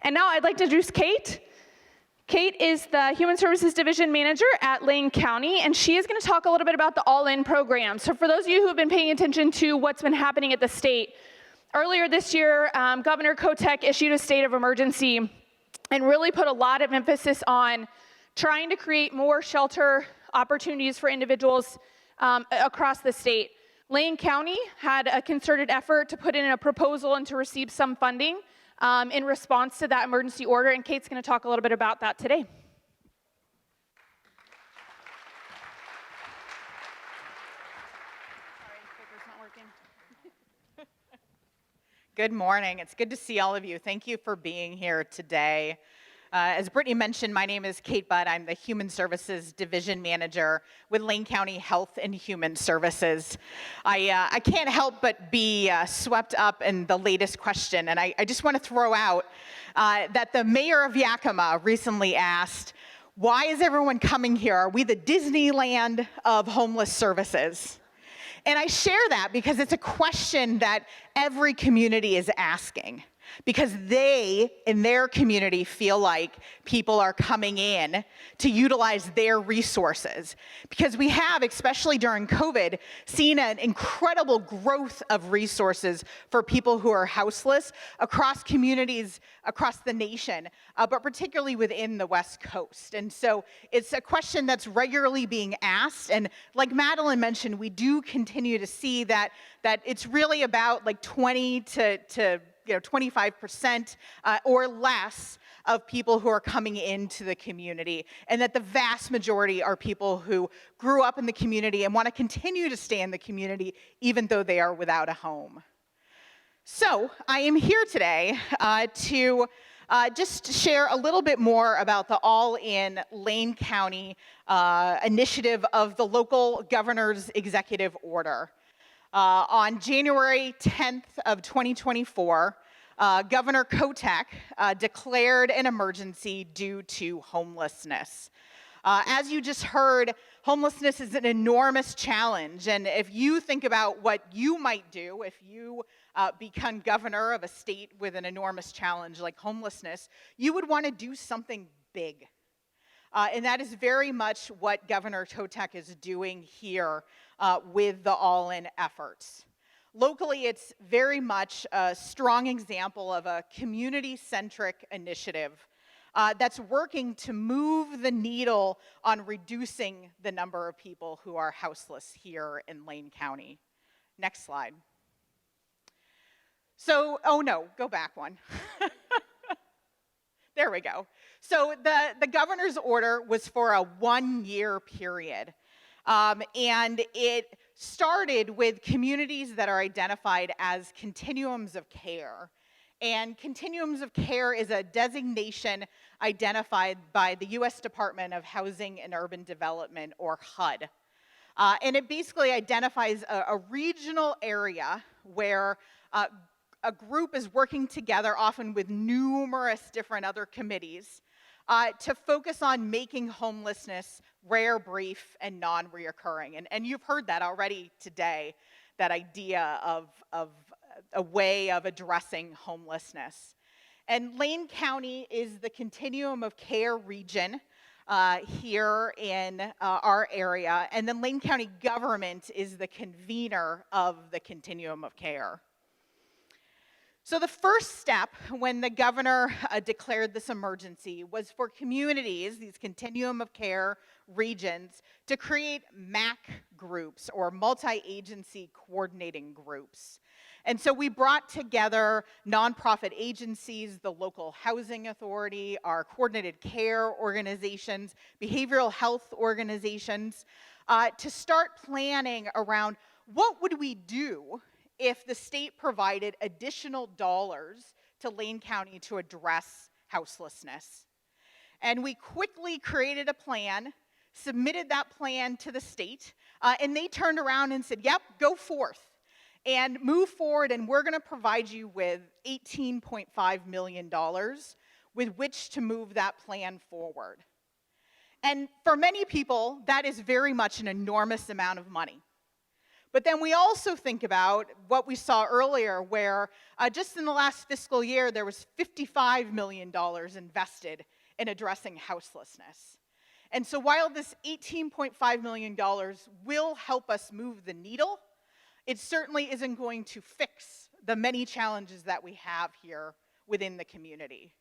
And now I'd like to introduce Kate. Kate is the Human Services Division Manager at Lane County, and she is going to talk a little bit about the All-In program. So for those of you who have been paying attention to what's been happening at the state, earlier this year, Governor Kotek issued a state of emergency and really put a lot of emphasis on trying to create more shelter opportunities for individuals across the state. Lane County had a concerted effort to put in a proposal and to receive some funding in response to that emergency order, and Kate's going to talk a little bit about that today. Good morning. It's good to see all of you. Thank you for being here today. As Brittany mentioned, my name is Kate Budd. I'm the Human Services Division Manager with Lane County Health and Human Services. I can't help but be swept up in the latest question, and I just want to throw out that the mayor of Yakima recently asked, why is everyone coming here? Are we the Disneyland of homeless services? And I share that because it's a question that every community is asking, because they, in their community, feel like people are coming in to utilize their resources. Because we have, especially during COVID, seen an incredible growth of resources for people who are houseless across communities across the nation, but particularly within the West Coast. And so it's a question that's regularly being asked. And like Madeline mentioned, we do continue to see that it's really about like 20 to 25% or less of people who are coming into the community, and that the vast majority are people who grew up in the community and want to continue to stay in the community even though they are without a home. So I am here today to just share a little bit more about the All-In Lane County initiative of the local governor's executive order. On January 10th of 2024, Governor Kotek declared an emergency due to homelessness. As you just heard, homelessness is an enormous challenge, and if you think about what you might do if you become governor of a state with an enormous challenge like homelessness, you would want to do something big. And that is very much what Governor Kotek is doing here with the All-In efforts. Locally, it's very much a strong example of a community-centric initiative that's working to move the needle on reducing the number of people who are houseless here in Lane County. Next slide. So, oh no, go back one. There we go. So the governor's order was for a 1-year period. And it started with communities that are identified as continuums of care. And continuums of care is a designation identified by the U.S. Department of Housing and Urban Development, or HUD. And it basically identifies a regional area where a group is working together, often with numerous different other committees, to focus on making homelessness rare, brief, and non-reoccurring. And you've heard that already today, that idea of a way of addressing homelessness. And Lane County is the continuum of care region here in our area, and then Lane County government is the convener of the continuum of care. So the first step when the governor declared this emergency was for communities, these continuum of care regions, to create MAC groups, or multi-agency coordinating groups. And so we brought together nonprofit agencies, the local housing authority, our coordinated care organizations, behavioral health organizations, to start planning around what would we do if the state provided additional dollars to Lane County to address houselessness. And we quickly created a plan, submitted that plan to the state, and they turned around and said, yep, go forth and move forward, and we're going to provide you with $18.5 million with which to move that plan forward. And for many people, that is very much an enormous amount of money. But then we also think about what we saw earlier, where just in the last fiscal year, there was $55 million invested in addressing houselessness. And so while this $18.5 million will help us move the needle, it certainly isn't going to fix the many challenges that we have here within the community.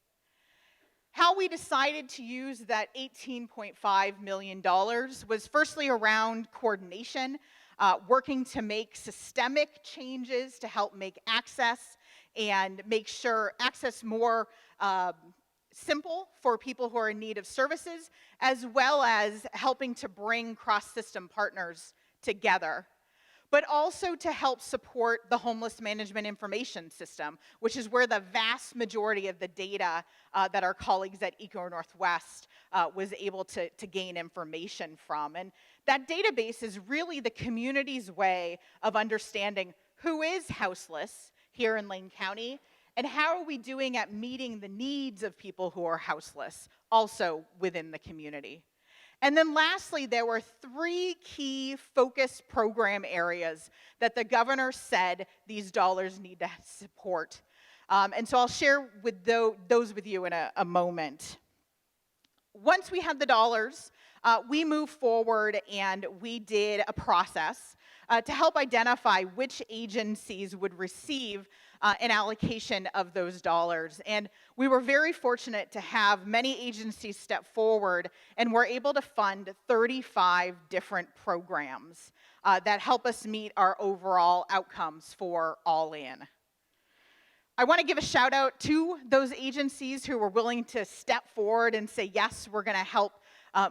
How we decided to use that $18.5 million was firstly around coordination, working to make systemic changes to help make access and make sure access more simple for people who are in need of services, as well as helping to bring cross-system partners together, but also to help support the homeless management information system, which is where the vast majority of the data that our colleagues at Eco Northwest was able to gain information from. And that database is really the community's way of understanding who is houseless here in Lane County, and how are we doing at meeting the needs of people who are houseless, also within the community. And then lastly, there were 3 key focus program areas that the governor said these dollars need to support. And so I'll share with those with you in a moment. Once we had the dollars, we moved forward and we did a process to help identify which agencies would receive an allocation of those dollars. And we were very fortunate to have many agencies step forward, and we're able to fund 35 different programs that help us meet our overall outcomes for All In. I want to give a shout out to those agencies who were willing to step forward and say, yes, we're going to help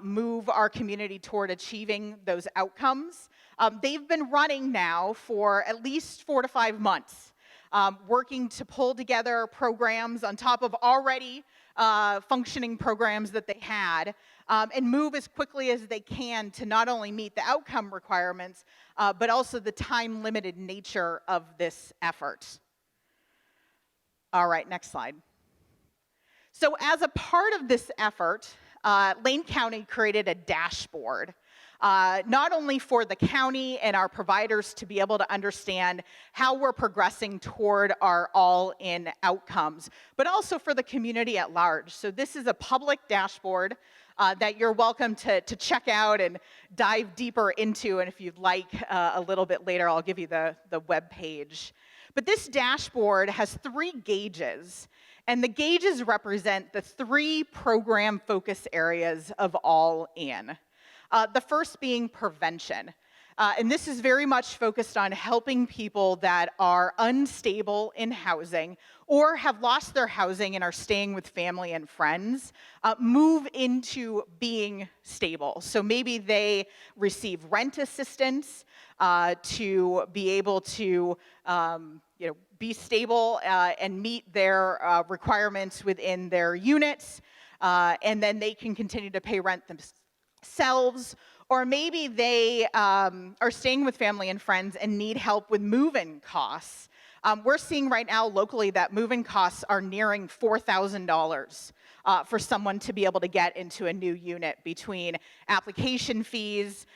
move our community toward achieving those outcomes. They've been running now for at least 4 to 5 months. Working to pull together programs on top of already functioning programs that they had, and move as quickly as they can to not only meet the outcome requirements, but also the time-limited nature of this effort. All right, next slide. So as a part of this effort, Lane County created a dashboard, not only for the county and our providers to be able to understand how we're progressing toward our all-in outcomes, but also for the community at large. So this is a public dashboard that you're welcome to check out and dive deeper into, and if you'd like a little bit later, I'll give you the web page. But this dashboard has 3 gauges, and the gauges represent the 3 program focus areas of All In. The first being prevention. And this is very much focused on helping people that are unstable in housing or have lost their housing and are staying with family and friends, move into being stable. So maybe they receive rent assistance to be able to be stable and meet their requirements within their units, and then they can continue to pay rent themselves. Or maybe they are staying with family and friends and need help with move-in costs. We're seeing right now locally that move-in costs are nearing $4,000 for someone to be able to get into a new unit, between application fees,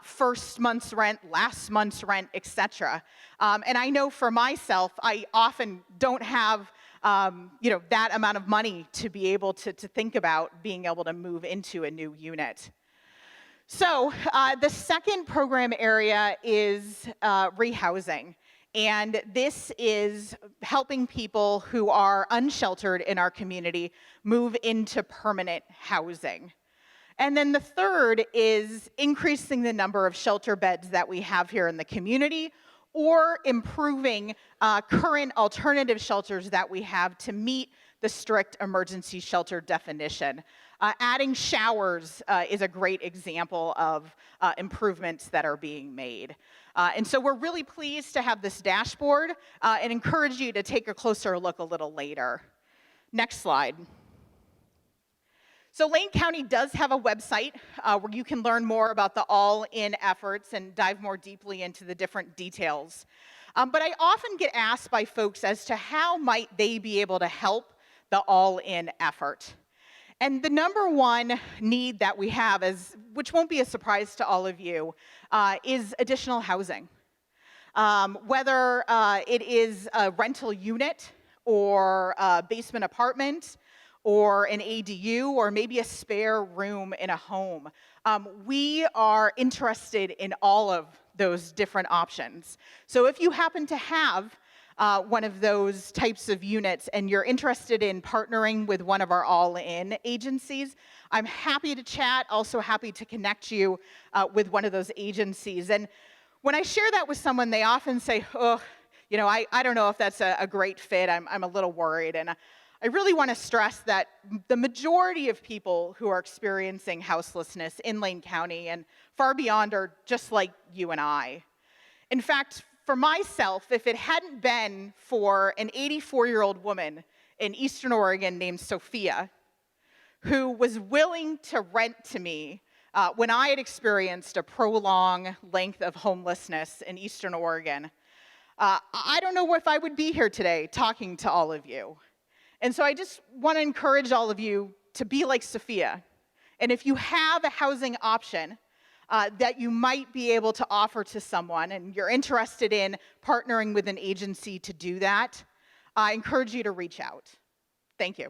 first month's rent, last month's rent, etc. And I know for myself, I often don't have that amount of money to be able to think about being able to move into a new unit. So the second program area is rehousing. And this is helping people who are unsheltered in our community move into permanent housing. And then the third is increasing the number of shelter beds that we have here in the community, or improving current alternative shelters that we have to meet the strict emergency shelter definition. Adding showers is a great example of improvements that are being made. And so we're really pleased to have this dashboard and encourage you to take a closer look a little later. Next slide. So Lane County does have a website where you can learn more about the all-in efforts and dive more deeply into the different details. But I often get asked by folks as to how might they be able to help the all-in effort. And the number one need that we have, which won't be a surprise to all of you, is additional housing. Whether it is a rental unit or a basement apartment or an ADU or maybe a spare room in a home. We are interested in all of those different options. So if you happen to have one of those types of units and you're interested in partnering with one of our all-in agencies, I'm happy to chat, also happy to connect you with one of those agencies. And when I share that with someone, they often say, oh, you know, I don't know if that's a great fit. I'm a little worried. And I really want to stress that the majority of people who are experiencing houselessness in Lane County and far beyond are just like you and I. In fact, for myself, if it hadn't been for an 84-year-old woman in Eastern Oregon named Sophia, who was willing to rent to me when I had experienced a prolonged length of homelessness in Eastern Oregon, I don't know if I would be here today talking to all of you. And so I just want to encourage all of you to be like Sophia. And if you have a housing option that you might be able to offer to someone and you're interested in partnering with an agency to do that, I encourage you to reach out. Thank you.